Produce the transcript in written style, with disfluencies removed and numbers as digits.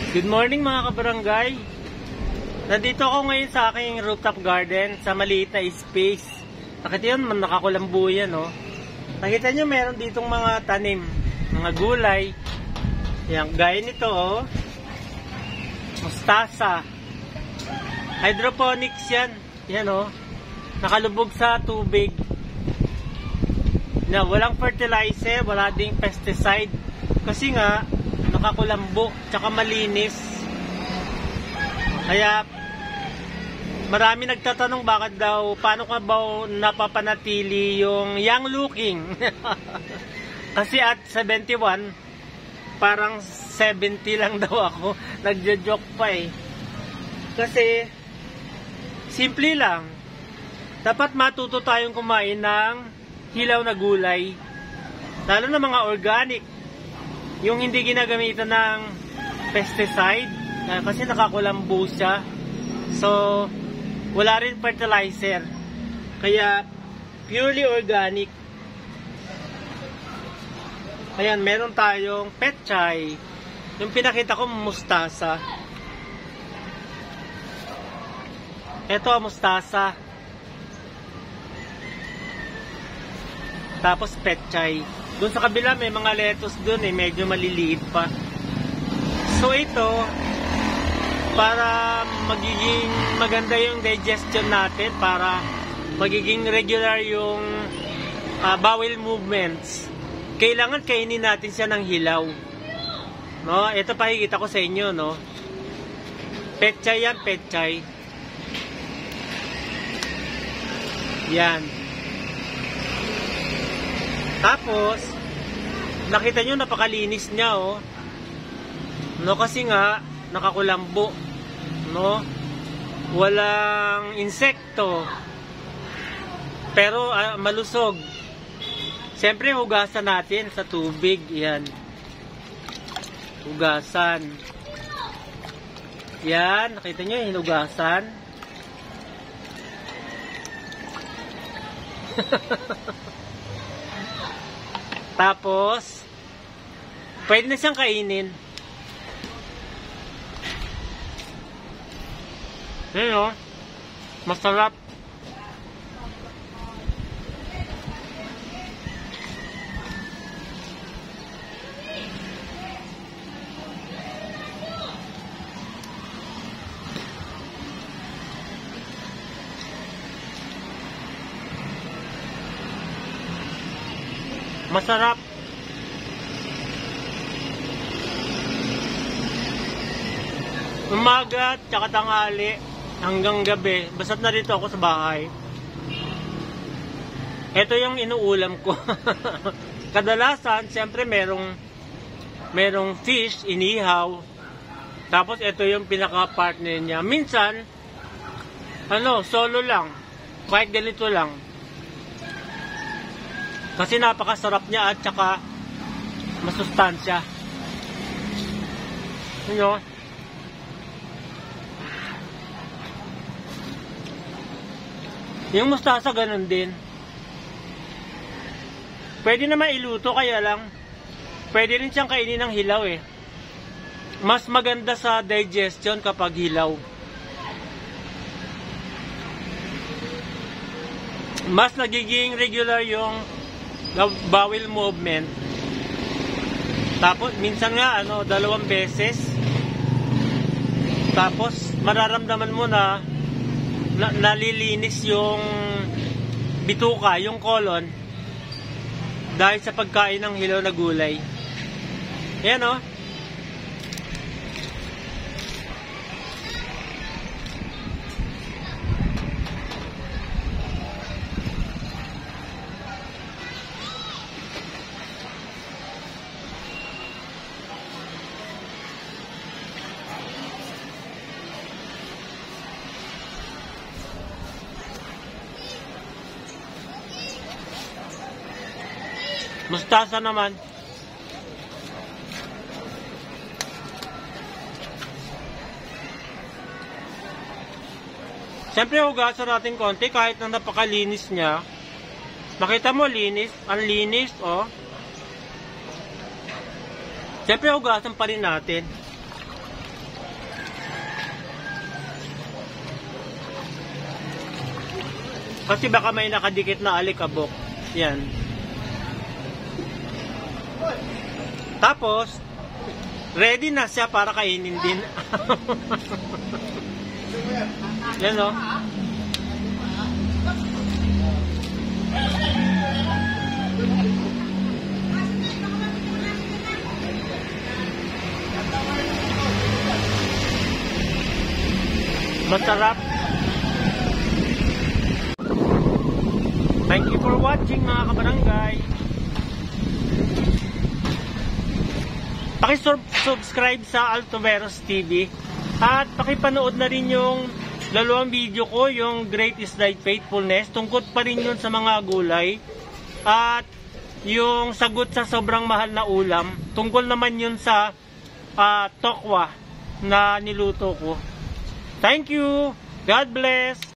Good morning mga kabarangay. Nandito ako ngayon sa aking rooftop garden sa maliit na space. Nakita yun, nakakulambo yan, no? Nakita nyo meron ditong mga tanim, mga gulay. Yan, gaya nito, oh. Mustasa. Hydroponics yan. Yan, oh. Nakalubog sa tubig. Na walang fertilizer, wala ding pesticide. Kasi nga, nakakulambo, tsaka malinis. Kaya, marami nagtatanong bakit daw, paano ka ba napapanatili yung young looking? Kasi at 71, parang 70 lang daw ako. Nagjo-joke pa eh. Kasi, simple lang. Dapat matuto tayong kumain ng hilaw na gulay. Lalo na mga organic. Yung hindi ginagamitan ng pesticide kasi nakakulambo siya. So, wala rin fertilizer. Kaya, purely organic. Ayan, meron tayong petchay. Yung pinakita ko, mustasa. Ito ang mustasa. Tapos petchay. Doon sa kabila may mga lettuce doon eh, medyo maliliit pa. So ito, para magiging maganda yung digestion natin, para magiging regular yung bowel movements, kailangan kainin natin siya ng hilaw. No, ito pakikita ko sa inyo, no. Petchay yan, petchay. Yan. Tapos, nakita nyo, napakalinis niya, oh. No, kasi nga, nakakulambo. No? Walang insekto. Pero, malusog. Siyempre, hugasan natin sa tubig. Yan. Hugasan. Yan, nakita nyo, hinugasan. Tapos, pwede na siyang kainin. Ayan, oh. Masarap. Masarap. Umaga, tsaka tanghali, hanggang gabi. Basta't narito ako sa bahay. Ito yung inuulam ko. Kadalasan, siyempre merong fish, inihaw. Tapos ito yung pinaka-partner niya. Minsan, solo lang. Kahit ganito lang. Kasi napakasarap niya at saka masustansya. Ano? Yung mustasa ganun din. Pwede naman iluto, kaya lang pwede rin siyang kainin ng hilaw eh. Mas maganda sa digestion kapag hilaw. Mas nagiging regular yung bowel movement. Tapos minsan nga 2 beses. Tapos mararamdaman mo na nalilinis yung bituka, yung colon, dahil sa pagkain ng hilaw na gulay. Ayan, oh. Mustasa naman. Siyempre, hugasan natin konti kahit na napakalinis niya. Makita mo, linis. Ang linis, oh. Siyempre, hugasan pa rin natin. Kasi baka may nakadikit na alikabok. Yan. Tapos, ready na siya para kainin din. Yan o. Masarap. Thank you for watching mga kabarangay. Paki-subscribe sa Altoveros TV at pakipanood na rin yung dalawang video ko, yung Great is Thy Faithfulness, tungkol pa rin yun sa mga gulay, at yung sagot sa sobrang mahal na ulam, tungkol naman yun sa tokwa na niluto ko. Thank you. God bless.